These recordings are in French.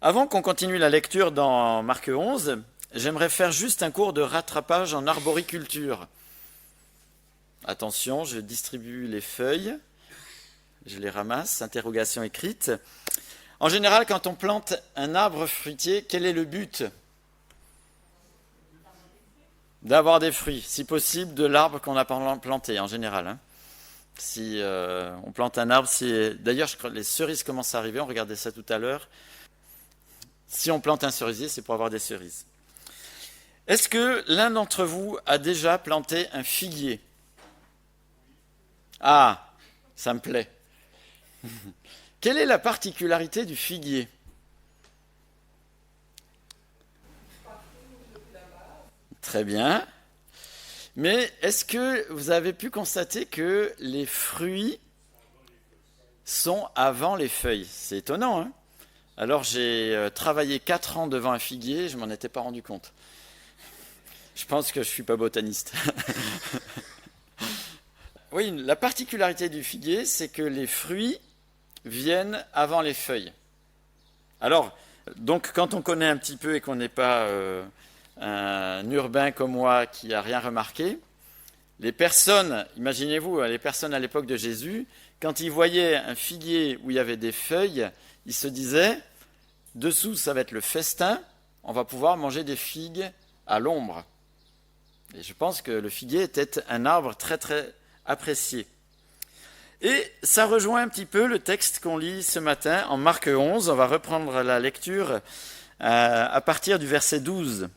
Avant qu'on continue la lecture dans Marc 11, j'aimerais faire juste un cours de rattrapage en arboriculture. Attention, je distribue les feuilles, je les ramasse, interrogation écrite. En général, quand on plante un arbre fruitier, quel est le but ? D'avoir des fruits, si possible de l'arbre qu'on a planté en général. Si on plante un arbre, d'ailleurs les cerises commencent à arriver, on regardait ça tout à l'heure. Si on plante un cerisier, c'est pour avoir des cerises. Est-ce que l'un d'entre vous a déjà planté un figuier ? Ah, ça me plaît. Quelle est la particularité du figuier ? Très bien. Mais est-ce que vous avez pu constater que les fruits sont avant les feuilles ? C'est étonnant, hein ? Alors j'ai travaillé 4 ans devant un figuier, je ne m'en étais pas rendu compte. Je pense que je ne suis pas botaniste. Oui, la particularité du figuier, c'est que les fruits viennent avant les feuilles. Alors, donc quand on connaît un petit peu et qu'on n'est pas un urbain comme moi qui n'a rien remarqué, les personnes, imaginez-vous, les personnes à l'époque de Jésus, quand ils voyaient un figuier où il y avait des feuilles, ils se disaient, dessous ça va être le festin, on va pouvoir manger des figues à l'ombre. Et je pense que le figuier était un arbre très très apprécié. Et ça rejoint un petit peu le texte qu'on lit ce matin en Marc 11. On va reprendre la lecture à partir du verset 12.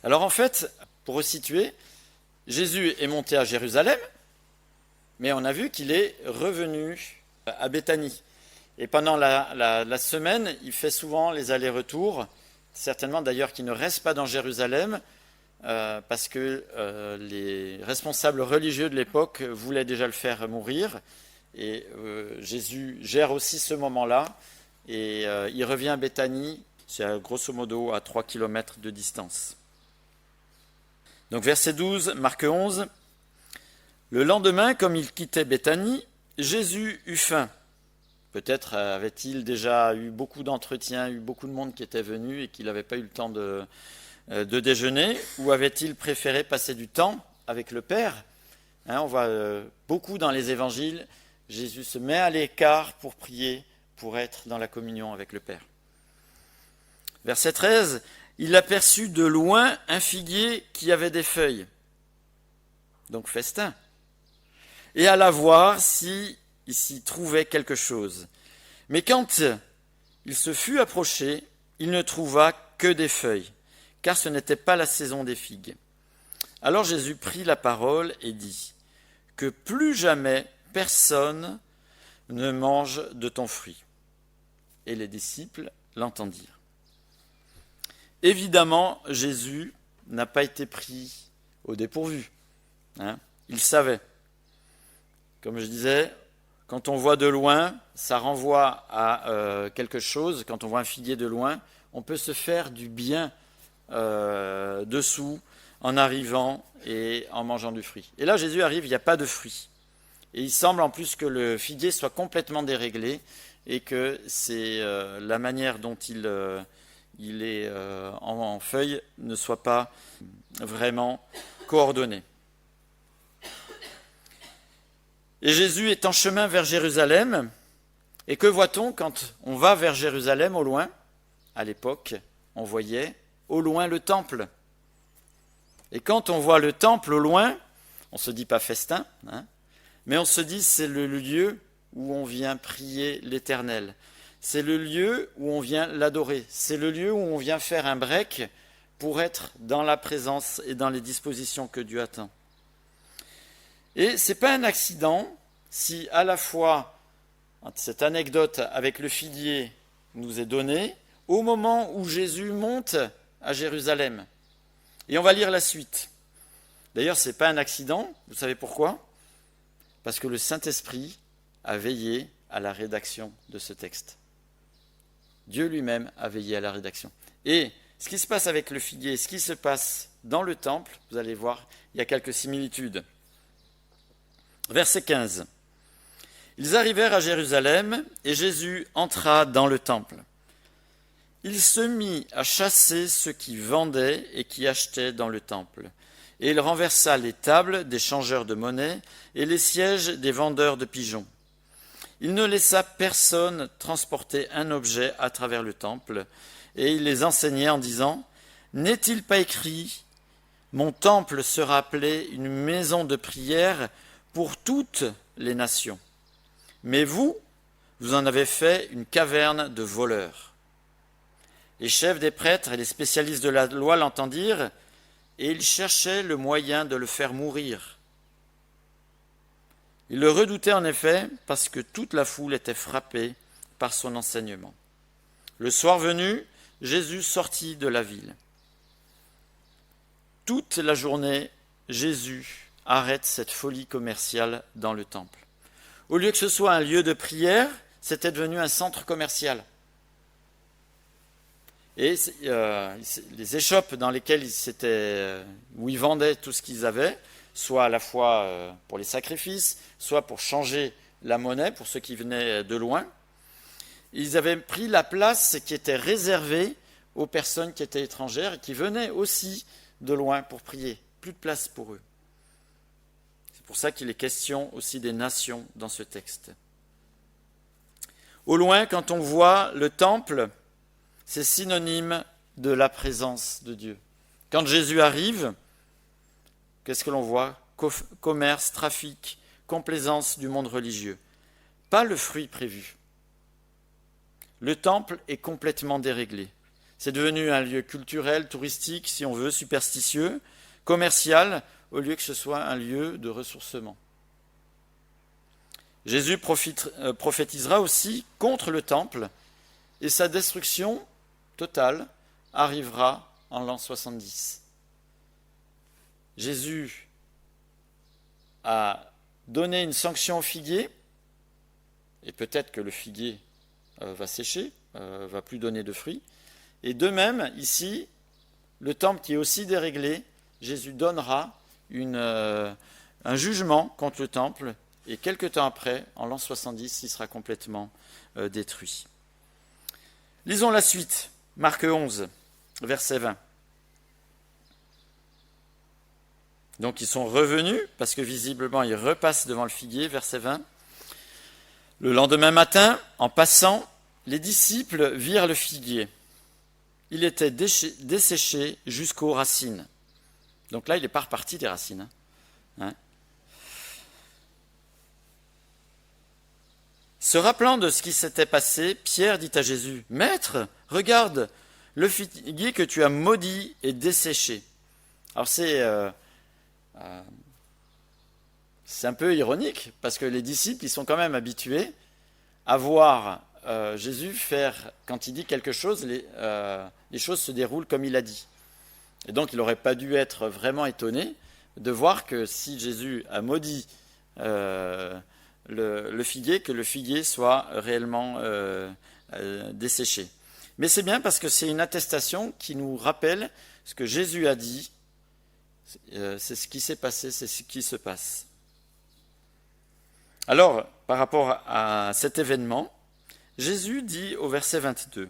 Alors en fait, pour resituer, Jésus est monté à Jérusalem, mais on a vu qu'il est revenu à Béthanie. Et pendant la semaine, il fait souvent les allers-retours, certainement d'ailleurs qu'il ne reste pas dans Jérusalem, parce que les responsables religieux de l'époque voulaient déjà le faire mourir. Et Jésus gère aussi ce moment-là, et il revient à Béthanie, c'est grosso modo à 3 km de distance. Donc verset 12, Marc 11. Le lendemain, comme il quittait Béthanie, Jésus eut faim. Peut-être avait-il déjà eu beaucoup d'entretiens, eu beaucoup de monde qui était venu et qu'il n'avait pas eu le temps de déjeuner, ou avait-il préféré passer du temps avec le Père ? On voit beaucoup dans les évangiles, Jésus se met à l'écart pour prier, pour être dans la communion avec le Père. Verset 13, il aperçut de loin un figuier qui avait des feuilles, donc festin, et alla voir si il s'y trouvait quelque chose. Mais quand il se fut approché, il ne trouva que des feuilles, car ce n'était pas la saison des figues. Alors Jésus prit la parole et dit, « Que plus jamais personne ne mange de ton fruit. » Et les disciples l'entendirent. Évidemment, Jésus n'a pas été pris au dépourvu. Il savait. Comme je disais, quand on voit de loin, ça renvoie à quelque chose. Quand on voit un figuier de loin, on peut se faire du bien dessous en arrivant et en mangeant du fruit. Et là, Jésus arrive, il n'y a pas de fruit. Et il semble en plus que le figuier soit complètement déréglé et que c'est la manière dont il est en feuille ne soit pas vraiment coordonnée. Et Jésus est en chemin vers Jérusalem. Et que voit-on quand on va vers Jérusalem au loin ? À l'époque, on voyait au loin le temple. Et quand on voit le temple au loin, on ne se dit pas festin, mais on se dit c'est le lieu où on vient prier l'Éternel. C'est le lieu où on vient l'adorer. C'est le lieu où on vient faire un break pour être dans la présence et dans les dispositions que Dieu attend. Et ce n'est pas un accident si à la fois cette anecdote avec le figuier nous est donnée au moment où Jésus monte à Jérusalem. Et on va lire la suite. D'ailleurs, ce n'est pas un accident, vous savez pourquoi ? Parce que le Saint-Esprit a veillé à la rédaction de ce texte. Dieu lui-même a veillé à la rédaction. Et ce qui se passe avec le figuier, ce qui se passe dans le temple, vous allez voir, il y a quelques similitudes. Verset 15. Ils arrivèrent à Jérusalem et Jésus entra dans le temple. Il se mit à chasser ceux qui vendaient et qui achetaient dans le temple. Et il renversa les tables des changeurs de monnaie et les sièges des vendeurs de pigeons. Il ne laissa personne transporter un objet à travers le temple, et il les enseignait en disant : « N'est-il pas écrit : Mon temple sera appelé une maison de prière pour toutes les nations. Mais vous, vous en avez fait une caverne de voleurs. » Les chefs des prêtres et les spécialistes de la loi l'entendirent, et ils cherchaient le moyen de le faire mourir. Ils le redoutaient en effet, parce que toute la foule était frappée par son enseignement. Le soir venu, Jésus sortit de la ville. Toute la journée, Jésus arrête cette folie commerciale dans le temple. Au lieu que ce soit un lieu de prière, c'était devenu un centre commercial. Et les échoppes dans lesquelles où ils vendaient tout ce qu'ils avaient, soit à la fois pour les sacrifices, soit pour changer la monnaie pour ceux qui venaient de loin, ils avaient pris la place qui était réservée aux personnes qui étaient étrangères et qui venaient aussi de loin pour prier. Plus de place pour eux. C'est pour ça qu'il est question aussi des nations dans ce texte. Au loin, quand on voit le temple, c'est synonyme de la présence de Dieu. Quand Jésus arrive, qu'est-ce que l'on voit ? Commerce, trafic, complaisance du monde religieux. Pas le fruit prévu. Le temple est complètement déréglé. C'est devenu un lieu culturel, touristique, si on veut, superstitieux, commercial, au lieu que ce soit un lieu de ressourcement. Jésus prophétisera aussi contre le temple, et sa destruction totale arrivera en l'an 70. Jésus a donné une sanction au figuier, et peut-être que le figuier va sécher, va plus donner de fruits. Et de même, ici, le temple qui est aussi déréglé, Jésus donnera un jugement contre le temple, et quelque temps après, en l'an 70, il sera complètement détruit. Lisons la suite, Marc 11, verset 20. Donc ils sont revenus, parce que visiblement ils repassent devant le figuier, verset 20. Le lendemain matin, en passant, les disciples virent le figuier. Il était desséché jusqu'aux racines. Donc là, il n'est pas reparti des racines. Hein. Se rappelant de ce qui s'était passé, Pierre dit à Jésus : « Maître, regarde, le figuier que tu as maudit est desséché. » Alors c'est un peu ironique, parce que les disciples, ils sont quand même habitués à voir Jésus faire, quand il dit quelque chose, les choses se déroulent comme il a dit. Et donc, il n'aurait pas dû être vraiment étonné de voir que si Jésus a maudit le figuier, que le figuier soit réellement desséché. Mais c'est bien parce que c'est une attestation qui nous rappelle ce que Jésus a dit. C'est ce qui s'est passé, c'est ce qui se passe. Alors, par rapport à cet événement, Jésus dit au verset 22,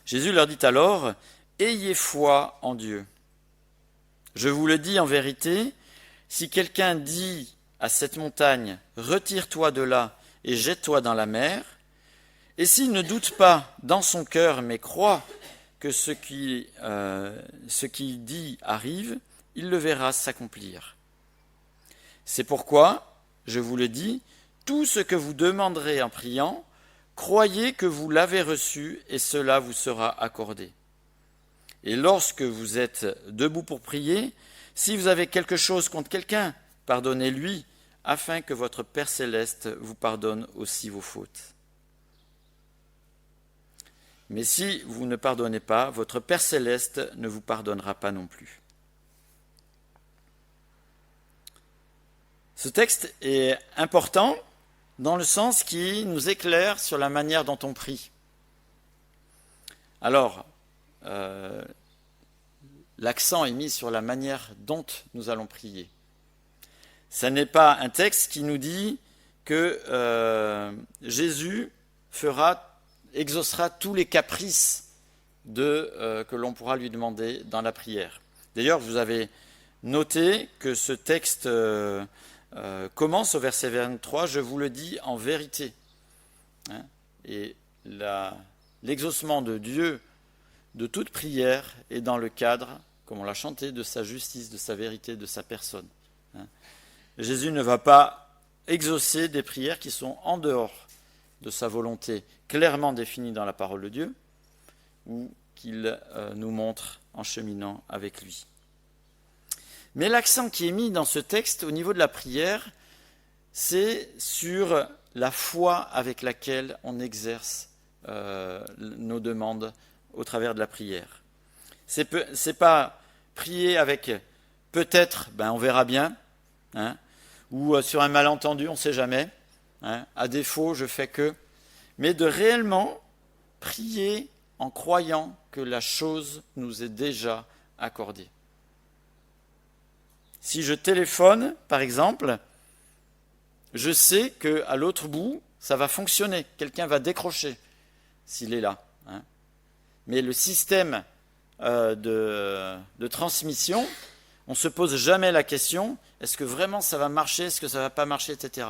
Jésus leur dit alors : « Ayez foi en Dieu. Je vous le dis en vérité, si quelqu'un dit à cette montagne : retire-toi de là et jette-toi dans la mer, et s'il ne doute pas dans son cœur, mais croit que ce qu'il dit arrive, il le verra s'accomplir. C'est pourquoi, je vous le dis, tout ce que vous demanderez en priant, croyez que vous l'avez reçu et cela vous sera accordé. Et lorsque vous êtes debout pour prier, si vous avez quelque chose contre quelqu'un, pardonnez-lui, afin que votre Père céleste vous pardonne aussi vos fautes. Mais si vous ne pardonnez pas, votre Père céleste ne vous pardonnera pas non plus. Ce texte est important dans le sens qui nous éclaire sur la manière dont on prie. Alors, l'accent est mis sur la manière dont nous allons prier. Ce n'est pas un texte qui nous dit que Jésus fera exaucera tous les caprices que l'on pourra lui demander dans la prière. D'ailleurs, vous avez noté que ce texte commence au verset 23, « Je vous le dis en vérité ». Et l'exaucement de Dieu de toute prière est dans le cadre, comme on l'a chanté, de sa justice, de sa vérité, de sa personne. Jésus ne va pas exaucer des prières qui sont en dehors de sa volonté clairement définie dans la parole de Dieu, ou qu'il nous montre en cheminant avec lui. Mais l'accent qui est mis dans ce texte au niveau de la prière, c'est sur la foi avec laquelle on exerce nos demandes au travers de la prière. C'est pas prier avec peut-être, on verra bien, ou sur un malentendu, on ne sait jamais, à défaut, je fais que, mais de réellement prier en croyant que la chose nous est déjà accordée. Si je téléphone, par exemple, je sais qu'à l'autre bout, ça va fonctionner. Quelqu'un va décrocher s'il est là. Mais le système de transmission, on ne se pose jamais la question, est-ce que vraiment ça va marcher, est-ce que ça ne va pas marcher, etc.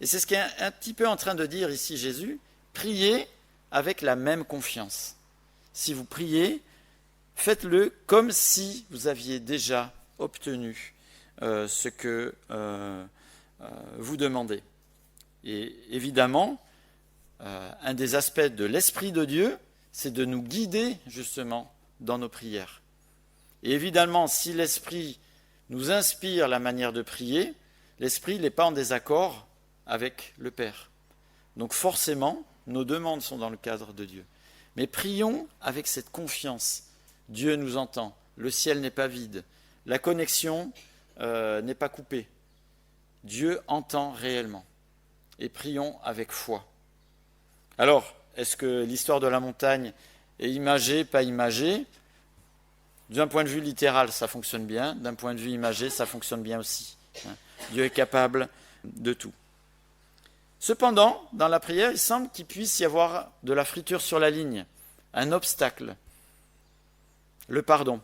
Et c'est ce qu'est un petit peu en train de dire ici Jésus, priez avec la même confiance. Si vous priez, faites-le comme si vous aviez déjà obtenu ce que vous demandez. Et évidemment, un des aspects de l'Esprit de Dieu, c'est de nous guider justement dans nos prières. Et évidemment, si l'Esprit nous inspire la manière de prier, l'Esprit n'est pas en désaccord avec le Père. Donc forcément, nos demandes sont dans le cadre de Dieu. Mais prions avec cette confiance. Dieu nous entend, le ciel n'est pas vide, la connexion n'est pas coupée. Dieu entend réellement. Et prions avec foi. Alors, est-ce que l'histoire de la montagne est imagée, pas imagée ? D'un point de vue littéral, ça fonctionne bien. D'un point de vue imagé, ça fonctionne bien aussi. Dieu est capable de tout. Cependant, dans la prière, il semble qu'il puisse y avoir de la friture sur la ligne, un obstacle, le pardon.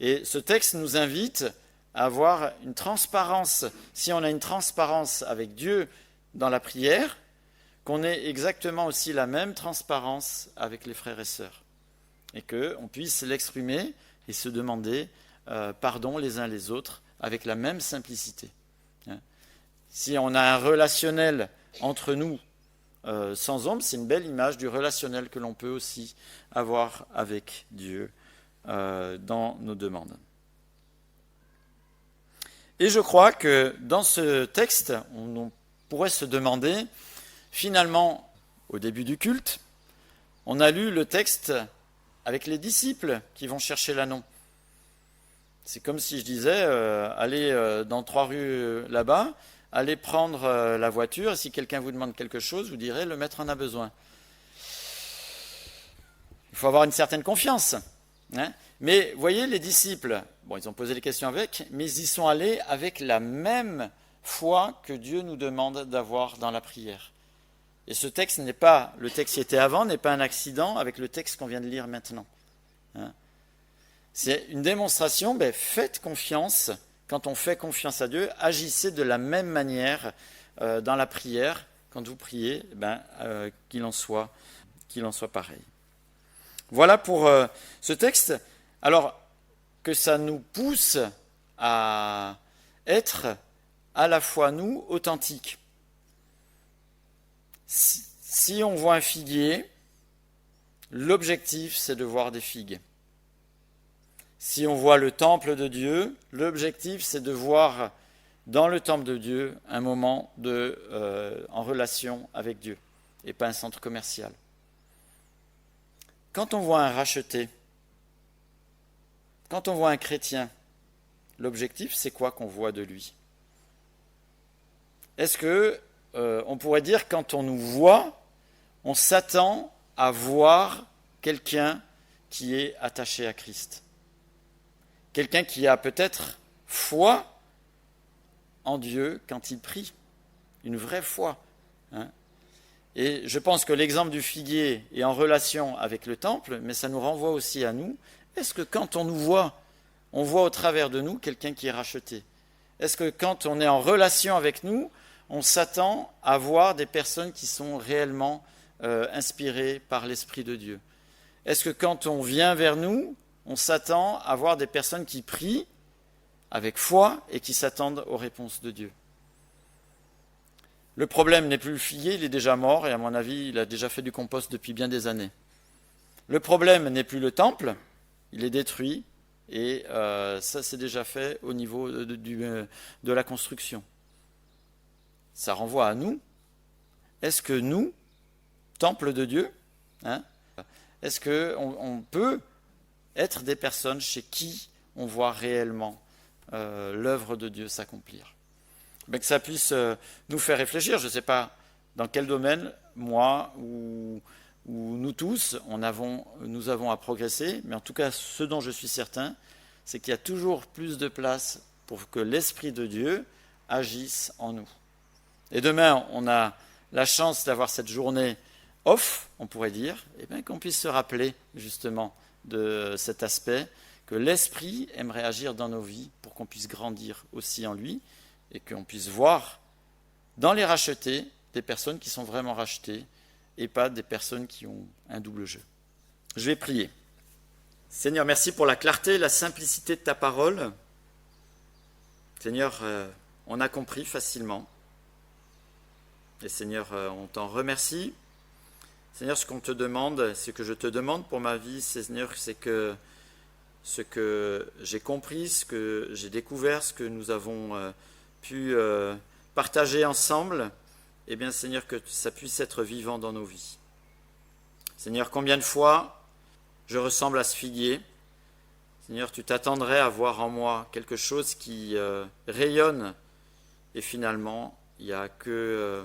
Et ce texte nous invite à avoir une transparence. Si on a une transparence avec Dieu dans la prière, qu'on ait exactement aussi la même transparence avec les frères et sœurs. Et qu'on puisse l'exprimer et se demander pardon les uns les autres avec la même simplicité. Si on a un relationnel entre nous sans ombre, c'est une belle image du relationnel que l'on peut aussi avoir avec Dieu dans nos demandes. Et je crois que dans ce texte, on pourrait se demander, finalement, au début du culte, on a lu le texte avec les disciples qui vont chercher l'anneau. C'est comme si je disais, allez dans 3 rues là-bas, allez prendre la voiture, et si quelqu'un vous demande quelque chose, vous direz, le maître en a besoin. Il faut avoir une certaine confiance. Mais vous voyez, les disciples, ils ont posé les questions avec, mais ils y sont allés avec la même foi que Dieu nous demande d'avoir dans la prière. Et ce texte n'est pas, le texte qui était avant, n'est pas un accident avec le texte qu'on vient de lire maintenant. C'est une démonstration, faites confiance, quand on fait confiance à Dieu, agissez de la même manière dans la prière, quand vous priez, qu'il en soit pareil. Voilà pour ce texte. Alors, que ça nous pousse à être à la fois, nous, authentiques. Si on voit un figuier, l'objectif, c'est de voir des figues. Si on voit le temple de Dieu, l'objectif, c'est de voir dans le temple de Dieu un moment en relation avec Dieu, et pas un centre commercial. Quand on voit un racheté, quand on voit un chrétien, l'objectif, c'est quoi qu'on voit de lui ? Est-ce que on pourrait dire quand on nous voit, on s'attend à voir quelqu'un qui est attaché à Christ. Quelqu'un qui a peut-être foi en Dieu quand il prie, une vraie foi. Et je pense que l'exemple du figuier est en relation avec le temple, mais ça nous renvoie aussi à nous. Est-ce que quand on nous voit, on voit au travers de nous quelqu'un qui est racheté? Est-ce que quand on est en relation avec nous, on s'attend à voir des personnes qui sont réellement inspirées par l'Esprit de Dieu? Est-ce que quand on vient vers nous, on s'attend à voir des personnes qui prient avec foi et qui s'attendent aux réponses de Dieu? Le problème n'est plus le figuier, il est déjà mort et à mon avis, il a déjà fait du compost depuis bien des années. Le problème n'est plus le temple, il est détruit et ça c'est déjà fait au niveau de la construction. Ça renvoie à nous. Est-ce que nous, temple de Dieu, est-ce qu'on peut être des personnes chez qui on voit réellement l'œuvre de Dieu s'accomplir? Mais que ça puisse nous faire réfléchir. Je ne sais pas dans quel domaine, moi ou nous tous, nous avons à progresser, mais en tout cas, ce dont je suis certain, c'est qu'il y a toujours plus de place pour que l'Esprit de Dieu agisse en nous. Et demain, on a la chance d'avoir cette journée off, on pourrait dire, et bien qu'on puisse se rappeler justement de cet aspect, que l'Esprit aimerait agir dans nos vies pour qu'on puisse grandir aussi en lui, et qu'on puisse voir dans les rachetés des personnes qui sont vraiment rachetées et pas des personnes qui ont un double jeu. Je vais prier. Seigneur, merci pour la clarté, la simplicité de ta parole. Seigneur, on a compris facilement. Et Seigneur, on t'en remercie. Seigneur, ce qu'on te demande, ce que je te demande pour ma vie, Seigneur, c'est que ce que j'ai compris, ce que j'ai découvert, ce que nous avons pu partager ensemble, eh bien Seigneur, que ça puisse être vivant dans nos vies. Seigneur, combien de fois je ressemble à ce figuier? Seigneur, tu t'attendrais à voir en moi quelque chose qui rayonne, et finalement, il n'y a que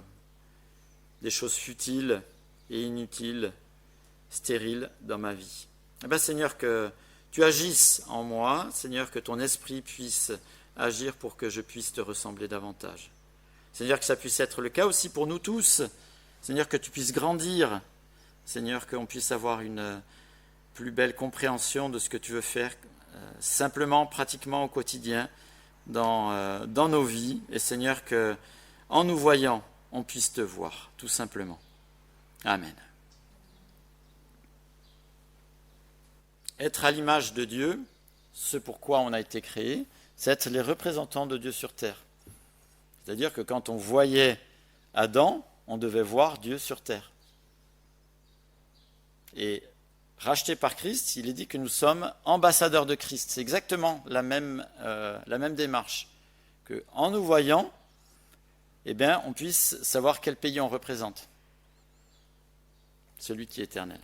des choses futiles et inutiles, stériles dans ma vie. Eh bien Seigneur, que tu agisses en moi, Seigneur, que ton esprit puisse agir pour que je puisse te ressembler davantage. Seigneur, que ça puisse être le cas aussi pour nous tous. Seigneur, que tu puisses grandir. Seigneur, qu'on puisse avoir une plus belle compréhension de ce que tu veux faire simplement, pratiquement au quotidien dans nos vies. Et Seigneur, qu'en nous voyant, on puisse te voir, tout simplement. Amen. Être à l'image de Dieu, ce pourquoi on a été créé, c'est être les représentants de Dieu sur terre. C'est-à-dire que quand on voyait Adam, on devait voir Dieu sur terre. Et rachetés par Christ, il est dit que nous sommes ambassadeurs de Christ. C'est exactement la même démarche. Qu'en nous voyant, eh bien, on puisse savoir quel pays on représente. Celui qui est éternel.